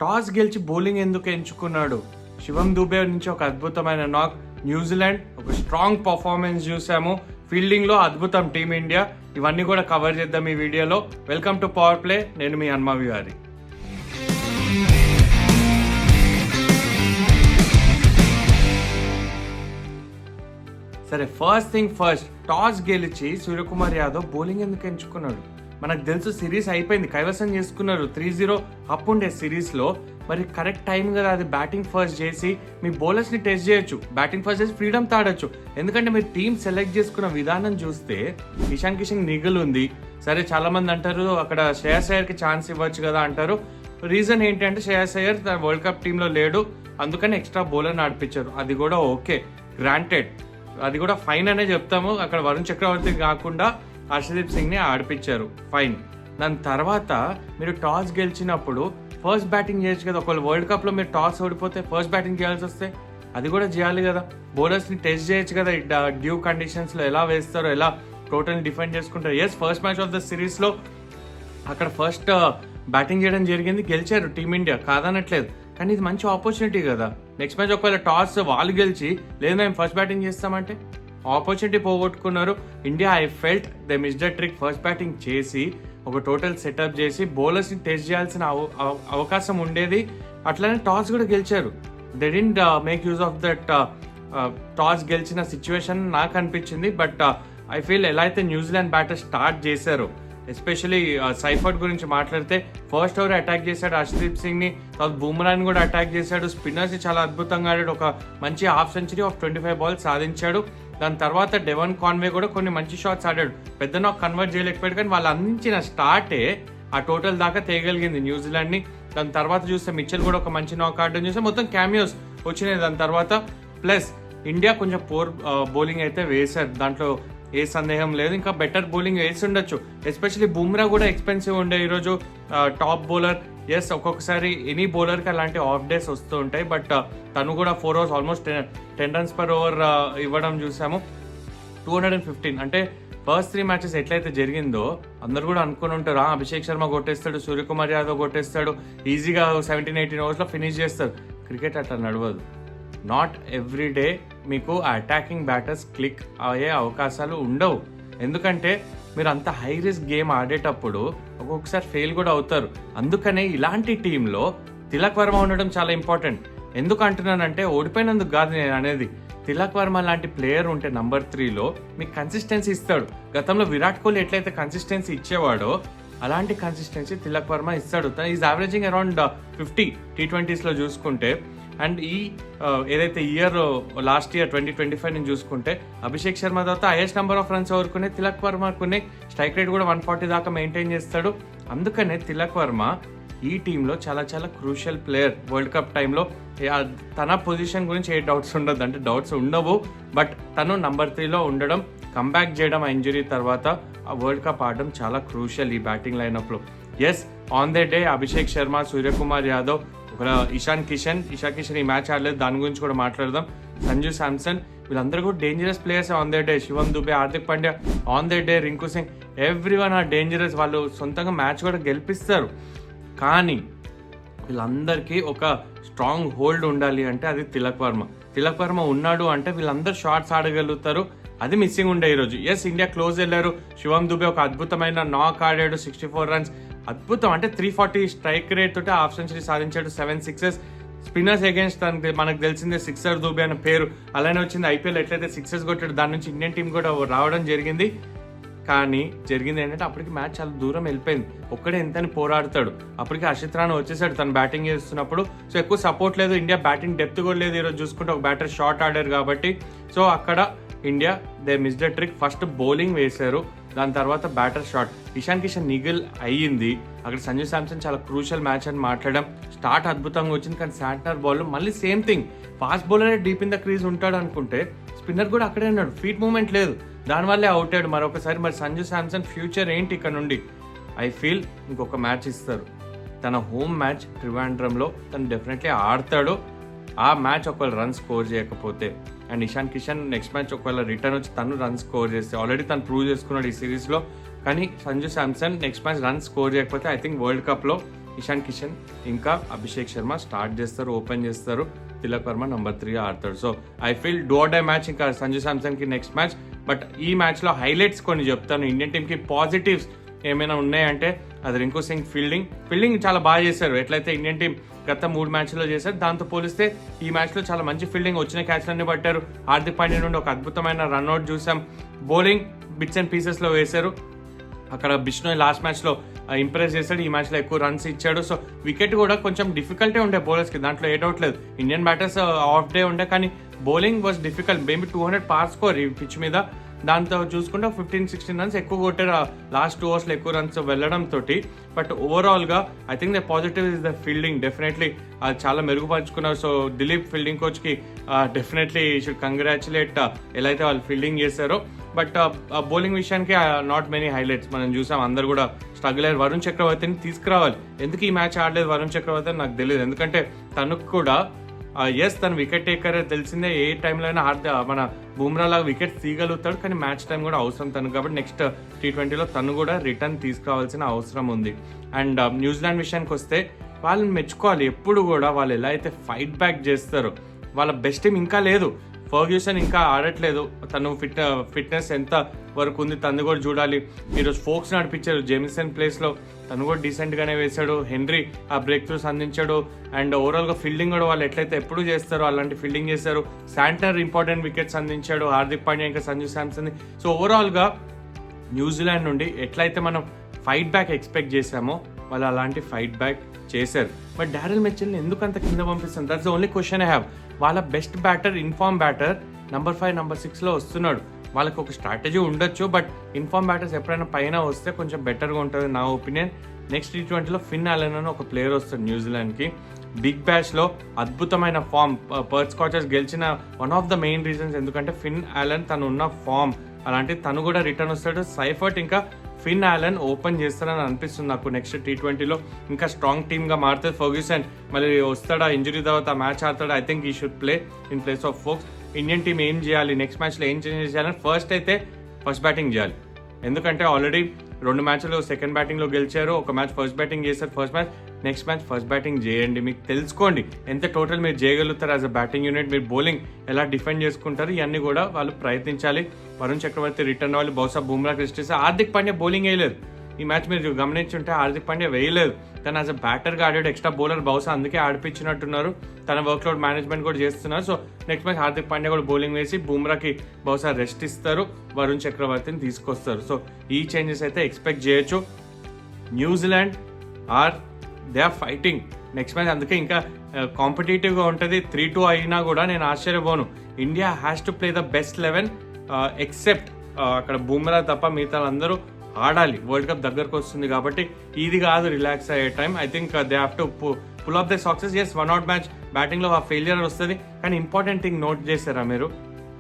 Toss గెలిచి bowling ఎందుకు ఎంచుకున్నాడు? శివం దూబే నుంచి ఒక అద్భుతమైన నాక్, న్యూజిలాండ్ ఒక స్ట్రాంగ్ పర్ఫార్మెన్స్ చూసాము, ఫీల్డింగ్లో అద్భుతం టీమిండియా. ఇవన్నీ కూడా కవర్ చేద్దాం ఈ వీడియోలో. వెల్కమ్ టు పవర్ ప్లే, నేను మీ హన్మ విహారీ. సరే, ఫస్ట్ థింగ్ ఫస్ట్, టాస్ గెలిచి సూర్యకుమార్ యాదవ్ బౌలింగ్ ఎందుకు ఎంచుకున్నాడు? మనకు తెలుసు సిరీస్ అయిపోయింది, కైవసం చేసుకున్నారు, 3-0 అప్ ఉండే సిరీస్లో. మరి కరెక్ట్ టైం కదా అది. బ్యాటింగ్ ఫస్ట్ చేసి మీ బౌలర్స్ని టెస్ట్ చేయొచ్చు, బ్యాటింగ్ ఫస్ట్ చేసి ఫ్రీడమ్ తాడొచ్చు. ఎందుకంటే మీరు టీం సెలెక్ట్ చేసుకున్న విధానం చూస్తే ఇషాన్ కిషన్ నిగులు ఉంది. సరే, చాలా మంది అంటారు అక్కడ శ్రేయస్ అయ్యర్కి ఛాన్స్ ఇవ్వచ్చు కదా అంటారు. రీజన్ ఏంటంటే శ్రేయస్ అయ్యర్ తన వరల్డ్ కప్ టీంలో లేడు, అందుకని ఎక్స్ట్రా బౌలర్ నడిపించారు. అది కూడా ఓకే, గ్రాంటెడ్, అది కూడా ఫైన్ అనే చెప్తాము. అక్కడ వరుణ్ చక్రవర్తి కాకుండా హర్షదీప్ సింగ్ని ఆడిపించారు, ఫైన్. దాని తర్వాత మీరు టాస్ గెలిచినప్పుడు ఫస్ట్ బ్యాటింగ్ చేయొచ్చు కదా. ఒకవేళ వరల్డ్ కప్లో మీరు టాస్ ఓడిపోతే ఫస్ట్ బ్యాటింగ్ చేయాల్సి వస్తే అది కూడా చేయాలి కదా. బౌలర్స్ని టెస్ట్ చేయొచ్చు కదా, డ్యూ కండిషన్స్లో ఎలా వేస్తారో, ఎలా టోటల్ని డిఫెండ్ చేసుకుంటారు. Yes, first match of the సిరీస్లో అక్కడ ఫస్ట్ బ్యాటింగ్ చేయడం జరిగింది, గెలిచారు టీమిండియా, కాదనట్లేదు. కానీ ఇది మంచి ఆపర్చునిటీ కదా. నెక్స్ట్ మ్యాచ్ ఒకవేళ టాస్ వాళ్ళు గెలిచి లేదు మేము ఫస్ట్ బ్యాటింగ్ చేస్తామంటే ఆపర్చునిటీ పోగొట్టుకున్నారు India. I felt they miss the trick. First batting చేసి ఒక టోటల్ సెటప్ చేసి బౌలర్స్ని టెస్ట్ చేయాల్సిన అవకాశం ఉండేది. అట్లనే టాస్ కూడా గెలిచారు. They didn't make use of that toss గెలిచిన సిచ్యువేషన్ నాకు అనిపించింది. బట్ ఐ ఫీల్ ఎలా అయితే న్యూజిలాండ్ బ్యాటర్ స్టార్ట్ చేశారు, ఎస్పెషలీ సైఫర్ట్ గురించి మాట్లాడితే ఫస్ట్ ఓవర్ అటాక్ చేశాడు హర్షదీప్ సింగ్ని, తర్వాత బుమ్రాని కూడా అటాక్ చేశాడు. స్పిన్నర్స్ చాలా అద్భుతంగా ఆడాడు, ఒక మంచి హాఫ్ సెంచరీ ఆఫ్ 25 balls సాధించాడు. దాని తర్వాత డెవన్ కాన్వే కూడా కొన్ని మంచి షాట్స్ ఆడాడు, పెద్ద నాకు కన్వర్ట్ చేయలేకపోయాడు. కానీ వాళ్ళు అందించిన స్టార్టే ఆ టోటల్ దాకా తేయగలిగింది న్యూజిలాండ్ని. దాని తర్వాత చూస్తే మిచెల్ కూడా ఒక మంచి నాక్ ఆడడం చూస్తే మొత్తం క్యామియోస్ వచ్చినాయి దాని తర్వాత. ప్లస్ ఇండియా కొంచెం పోర్ బౌలింగ్ అయితే వేశారు, దాంట్లో ఏ సందేహం లేదు. ఇంకా బెటర్ బౌలింగ్ వేసి ఉండొచ్చు, ఎస్పెషలీ బుమ్రా కూడా ఎక్స్పెన్సివ్ ఉండే ఈరోజు టాప్ బౌలర్. ఎస్, ఒక్కొక్కసారి ఎనీ బౌలర్కి అలాంటి ఆఫ్ డేస్ వస్తూ ఉంటాయి. బట్ తను కూడా 4 overs almost 10 runs per over ఇవ్వడం చూసాము. 215 అంటే ఫస్ట్ 3 matches ఎట్లయితే జరిగిందో అందరు కూడా అనుకుని ఉంటారు అభిషేక్ శర్మ కొట్టేస్తాడు, సూర్యకుమార్ యాదవ్ కొట్టేస్తాడు, ఈజీగా 17-18 overs ఫినిష్ చేస్తారు. క్రికెట్ అట్లా నడవదు. నాట్ ఎవ్రీ డే మీకు అటాకింగ్ బ్యాటర్స్ క్లిక్ అయ్యే అవకాశాలు ఉండవు. ఎందుకంటే మీరు అంత హై రిస్క్ గేమ్ ఆడేటప్పుడు ఒక్కొక్కసారి ఫెయిల్ కూడా అవుతారు. అందుకనే ఇలాంటి టీంలో తిలక్ వర్మ ఉండడం చాలా ఇంపార్టెంట్. ఎందుకు అంటున్నానంటే ఓడిపోయినందుకు కాదు నేను అనేది. తిలక్ వర్మ లాంటి ప్లేయర్ ఉంటే నంబర్ 3లో మీకు కన్సిస్టెన్సీ ఇస్తాడు. గతంలో విరాట్ కోహ్లీ ఎట్లయితే కన్సిస్టెన్సీ ఇచ్చేవాడో అలాంటి కన్సిస్టెన్సీ తిలక్ వర్మ ఇస్తాడు. ఈజ్ యావరేజింగ్ అరౌండ్ 50 T20sలో చూసుకుంటే. అండ్ ఈ ఏదైతే లాస్ట్ ఇయర్ 2025 నుంచి చూసుకుంటే అభిషేక్ శర్మ తర్వాత హైయెస్ట్ నెంబర్ ఆఫ్ రన్స్ ఓవర్కునే తిలక్ వర్మకునే. స్ట్రైక్ రేట్ కూడా 140 దాకా మెయింటైన్ చేస్తాడు. అందుకనే తిలక్ వర్మ ఈ టీంలో చాలా చాలా క్రూషియల్ ప్లేయర్. వరల్డ్ కప్ టైంలో తన పొజిషన్ గురించి ఏ డౌట్స్ ఉండదు, అంటే డౌట్స్ ఉండవు. బట్ తను నంబర్ 3లో ఉండడం, కంబ్యాక్ చేయడం ఆ ఇంజరీ తర్వాత, ఆ వరల్డ్ కప్ ఆడడం చాలా క్రూషియల్ ఈ బ్యాటింగ్ లైనప్లో. Yes, on the day Abhishek Sharma, Suryakumar Yadav, ఒక ఇషాన్ కిషన్ ఈ మ్యాచ్ ఆడలేదు, దాని గురించి కూడా మాట్లాడదాం. సంజు శాంసన్, వీళ్ళందరూ కూడా dangerous players on the day. Shivam Dube, Hardik Pandya on the day, Rinku Singh, everyone are dangerous. వాళ్ళు సొంతంగా మ్యాచ్ కూడా గెలిపిస్తారు. కానీ వీళ్ళందరికీ ఒక స్ట్రాంగ్ హోల్డ్ ఉండాలి అంటే అది తిలక్ వర్మ ఉన్నాడు అంటే వీళ్ళందరూ షాట్స్ ఆడగలుగుతారు. అది మిస్సింగ్ ఉండే ఈరోజు. ఎస్, ఇండియా క్లోజ్ వెళ్ళారు. శివం దుబే ఒక అద్భుతమైన నాక్ ఆడాడు, 64 runs, అద్భుతం. అంటే 340 స్ట్రైక్ రేట్ తోటి హాఫ్ సెంచరీ సాధించాడు, 7 sixes. స్పిన్నర్స్ అగేన్స్ట్ మనకు తెలిసిందే సిక్సర్ దూబే అనే పేరు, అలానే వచ్చింది. ఐపీఎల్ ఎట్లయితే 6 కొట్టాడు, దాని నుంచి ఇండియన్ టీం కూడా రావడం జరిగింది. కానీ జరిగింది ఏంటంటే అప్పటికి మ్యాచ్ చాలా దూరం వెళ్ళిపోయింది. ఒక్కడే ఎంతని పోరాడతాడు. అప్పటికి హర్షిత్ రాణా వచ్చేసాడు తను బ్యాటింగ్ చేస్తున్నప్పుడు. సో ఎక్కువ సపోర్ట్ లేదు, ఇండియా బ్యాటింగ్ డెప్త్ కూడా లేదు ఈరోజు చూసుకుంటే. ఒక బ్యాటర్ షార్ట్ ఆడారు కాబట్టి. సో అక్కడ India they miss the trick. First bowling వేశారు, దాని తర్వాత బ్యాటర్ షాట్. ఇషాన్ కిషన్ నిగిల్ అయ్యింది. అక్కడ సంజు శాంసన్ చాలా క్రూషియల్ మ్యాచ్ అని మాట్లాడడం. స్టార్ట్ అద్భుతంగా వచ్చింది, కానీ శాంట్నర్ బాల్ మళ్ళీ same thing. Fast bowler deep in the crease ఉంటాడు అనుకుంటే స్పిన్నర్ కూడా అక్కడే ఉన్నాడు, ఫీట్ మూవ్మెంట్ లేదు, దానివల్లే అవుట్ అయ్యాడు మరొకసారి. మరి సంజు శాంసన్ ఫ్యూచర్ ఏంటి ఇక్కడ నుండి? ఐ ఫీల్ ఇంకొక మ్యాచ్ ఇస్తారు, తన హోమ్ మ్యాచ్ ట్రివాండ్రంలో తను డెఫినెట్లీ ఆడతాడు. ఆ మ్యాచ్ ఒకవేళ రన్ స్కోర్ చేయకపోతే, and Ishan Kishan next match ఒకవేళ రిటర్న్ వచ్చి తను రన్ స్కోర్ చేస్తే, ఆల్రెడీ తను ప్రూవ్ చేసుకున్నాడు ఈ సిరీస్లో. కానీ Sanju Samson next match run score చేయకపోతే ఐ థింక్ వరల్డ్ కప్లో ఇషాన్ కిషన్ ఇంకా అభిషేక్ శర్మ స్టార్ట్ చేస్తారు, ఓపెన్ చేస్తారు. తిలక్ వర్మ నెంబర్ 3 ఆడతాడు. So I feel do or die match ఇంకా సంజు శాంసన్కి నెక్స్ట్ మ్యాచ్. బట్ ఈ మ్యాచ్లో హైలైట్స్ కొన్ని చెప్తాను. ఇండియన్ టీంకి పాజిటివ్స్ ఏమైనా ఉన్నాయంటే అది రింకు సింగ్ ఫీల్డింగ్ చాలా బాగా చేశారు. ఎట్లయితే ఇండియన్ టీం గత 3 మ్యాచ్లో చేశారు దాంతో పోలిస్తే ఈ మ్యాచ్లో చాలా మంచి ఫీల్డింగ్, వచ్చిన క్యాచ్లన్నీ పట్టారు. హార్దిక్ పాండ్యా నుండి ఒక అద్భుతమైన రన్అట్ చూసాం. బౌలింగ్ బిట్స్ అండ్ పీసెస్లో వేశారు. అక్కడ బిష్నోయ్ లాస్ట్ మ్యాచ్లో ఇంప్రెస్ చేశాడు, ఈ మ్యాచ్లో ఎక్కువ రన్స్ ఇచ్చాడు. సో వికెట్ కూడా కొంచెం డిఫికల్టే ఉండే బౌలర్స్కి, దాంట్లో ఏ డౌట్ లేదు. ఇండియన్ బ్యాటర్స్ ఆఫ్ డే ఉండే, కానీ బౌలింగ్ వాజ్ డిఫికల్ట్. మేబీ 200 పార్ స్కోర్ ఈ పిచ్ మీద. దాంతో చూసుకుంటే 15-16 రన్స్ ఎక్కువ కొట్టారు లాస్ట్ 2 ఓవర్స్లో ఎక్కువ రన్స్ వెళ్ళడంతో. బట్ ఓవరాల్గా I think the positive is the fielding. Definitely అది చాలా మెరుగుపరుచుకున్నారు. సో దిలీప్ ఫీల్డింగ్ కోచ్కి డెఫినెట్లీ షుడ్ కంగ్రాచులేట్ ఎలా అయితే వాళ్ళు ఫీల్డింగ్ చేశారో. బట్ బౌలింగ్ విషయానికి నాట్ మెనీ హైలైట్స్ మనం చూసాం. అందరు కూడా స్ట్రగుల్ అయ్యారు. వరుణ్ చక్రవర్తిని తీసుకురావాలి. ఎందుకు ఈ మ్యాచ్ ఆడలేదు వరుణ్ చక్రవర్తి అని నాకు తెలియదు. ఎందుకంటే తనకు కూడా తను వికెట్ టేకర్ తెలిసిందే. ఏ టైంలో అయినా మన బుమ్రా లాగా వికెట్ తీయగలుగుతాడు, కానీ మ్యాచ్ టైం కూడా అవసరం తను. కాబట్టి నెక్స్ట్ T20లో తను కూడా రిటర్న్ తీసుకురావాల్సిన అవసరం ఉంది. అండ్ న్యూజిలాండ్ విషయానికి వస్తే వాళ్ళని మెచ్చుకోవాలి. ఎప్పుడు కూడా వాళ్ళు ఎలా అయితే ఫైట్ బ్యాక్ చేస్తారో, వాళ్ళ బెస్ట్ టీం ఇంకా లేదు. ఫర్గ్యూసన్ ఇంకా ఆడట్లేదు. తను ఫిట్నెస్ ఎంత వరకు ఉంది తను కూడా చూడాలి. ఈరోజు ఫోక్స్ నడిపించారు జేమిసన్ ప్లేస్లో, తను కూడా డీసెంట్గానే వేశాడు. హెన్రీ ఆ బ్రేక్ త్రూస్ అందించాడు. అండ్ ఓవరాల్గా ఫీల్డింగ్ కూడా వాళ్ళు ఎట్లయితే ఎప్పుడు చేస్తారో అలాంటి ఫీల్డింగ్ చేశారు. శాంటనర్ ఇంపార్టెంట్ వికెట్స్ అందించాడు. హార్దిక్ పాండ్యా ఇంకా సంజు శాంసన్. సో ఓవరాల్గా న్యూజిలాండ్ నుండి ఎట్లయితే మనం ఫైట్ బ్యాక్ ఎక్స్పెక్ట్ చేశామో వాళ్ళు అలాంటి ఫైట్ బ్యాక్ చేశారు. బట్ డారెల్ మిచెల్ని ఎందుకు అంత కింద పంపిస్తుంది? That's the only question I have. వాళ్ళ best batter, in form batter number 5, number 6లో వస్తున్నాడు. వాళ్ళకి ఒక స్ట్రాటజీ ఉండొచ్చు, బట్ ఇన్ఫార్మ్ బ్యాటర్స్ ఎప్పుడైనా పైన వస్తే కొంచెం బెటర్గా ఉంటుంది నా ఒపీనియన్. నెక్స్ట్ T20లో ఫిన్ అలెన్ అని ఒక ప్లేయర్ వస్తాడు న్యూజిలాండ్కి. బిగ్ బ్యాష్లో అద్భుతమైన ఫామ్, పర్త్ స్కాచర్స్ గెలిచిన one of the main reasons ఎందుకంటే ఫిన్ అలెన్ తను ఉన్న ఫామ్ అలాంటి. తను కూడా రిటర్న్ వస్తాడు. సైఫర్ట్ ఇంకా ఫిన్ అలెన్ ఓపెన్ చేస్తారని అనిపిస్తుంది నాకు. నెక్స్ట్ T20లో ఇంకా స్ట్రాంగ్ టీమ్గా మారుతుంది. ఫర్గ్యూసన్ మళ్ళీ వస్తాడా ఇంజరీ తర్వాత మ్యాచ్ ఆడతాడు. I think he should play in place of Foakes. Indian team ఏం చేయాలి నెక్స్ట్ మ్యాచ్లో, ఏం చేంజ్ చేయాలని ఫస్ట్ బ్యాటింగ్ చేయాలి. ఎందుకంటే ఆల్రెడీ 2 మ్యాచ్లు సెకండ్ బ్యాటింగ్లో గెలిచారు, ఒక మ్యాచ్ ఫస్ట్ బ్యాటింగ్ చేశారు. First match, next match first batting చేయండి. మీకు తెలుసుకోండి ఎంత టోటల్ మీరు చేయగలుగుతారు యాజ్ అ బ్యాటింగ్ యూనిట్, మీరు బౌలింగ్ ఎలా డిఫెండ్ చేసుకుంటారు, ఇవన్నీ కూడా వాళ్ళు ప్రయత్నించాలి. వరుణ్ చక్రవర్తి రిటర్న్ వాళ్ళు బహుశా బుమ్రా క్రిస్టిస్. హార్దిక్ పాండ్యా బౌలింగ్ వేయలేదు ఈ మ్యాచ్, మీరు గమనించుంటే హార్దిక్ పాండ్యా వేయలేదు. తను యాజ్ అ బ్యాటర్గా ఆడాడు, ఎక్స్ట్రా బౌలర్ బహుశా అందుకే ఆడిపించినట్టున్నారు. తన వర్క్లోడ్ మేనేజ్మెంట్ కూడా చేస్తున్నారు. So next match Hardik Pandya కూడా బౌలింగ్ వేసి బుమ్రాకి బహుశా రెస్ట్ ఇస్తారు, వరుణ్ చక్రవర్తిని తీసుకొస్తారు. సో ఈ చేంజెస్ అయితే ఎక్స్పెక్ట్ చేయొచ్చు. New Zealand they are fighting next match, అందుకే ఇంకా కాంపిటేటివ్గా ఉంటుంది. 3-2 అయినా కూడా నేను ఆశ్చర్యపోను. India has to play the best 11 except అక్కడ బుమ్రా తప్ప మిగతా అందరూ ఆడాలి. వరల్డ్ కప్ దగ్గరకు వస్తుంది కాబట్టి ఇది కాదు రిలాక్స్ అయ్యే time. I think they have to pull off the success. Yes, 1-out match బ్యాటింగ్లో ఆ ఫెయిలియర్ వస్తుంది, కానీ ఇంపార్టెంట్ థింగ్ నోట్ చేశారా మీరు?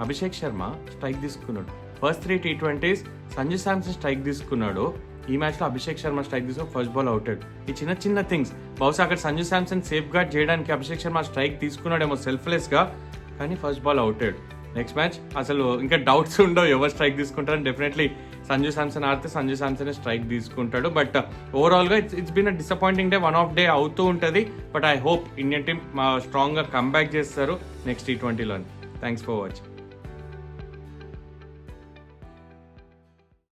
అభిషేక్ శర్మ స్ట్రైక్ తీసుకున్నాడు. First 3 T20s Sanju Samson strike తీసుకున్నాడు. ఈ మ్యాచ్లో అభిషేక్ శర్మ స్ట్రైక్ తీసుకుని ఫస్ట్ బాల్ అవుతాడు. ఈ చిన్న థింగ్స్ బహుశా అక్కడ సంజు శాంసన్ సేఫ్ గార్డ్ చేయడానికి అభిషేక్ శర్మ స్ట్రైక్ తీసుకున్నాడేమో సెల్ఫ్లెస్గా, కానీ ఫస్ట్ బాల్ అవుతాడు. నెక్స్ట్ మ్యాచ్ అసలు ఇంకా డౌట్స్ ఉండవు ఎవరు స్ట్రైక్ తీసుకుంటారని. డెఫినెట్లీ సంజు శాంసన్ ఆడితే సంజు శాంసన్ స్ట్రైక్ తీసుకుంటాడు. బట్ ఓవరాల్గా it's been a disappointing day, 1-off day అవుతూ ఉంటుంది. But I hope Indian team స్ట్రాంగ్గా కమ్బ్యాక్ చేస్తారు నెక్స్ట్ T20లో. Thanks for watching.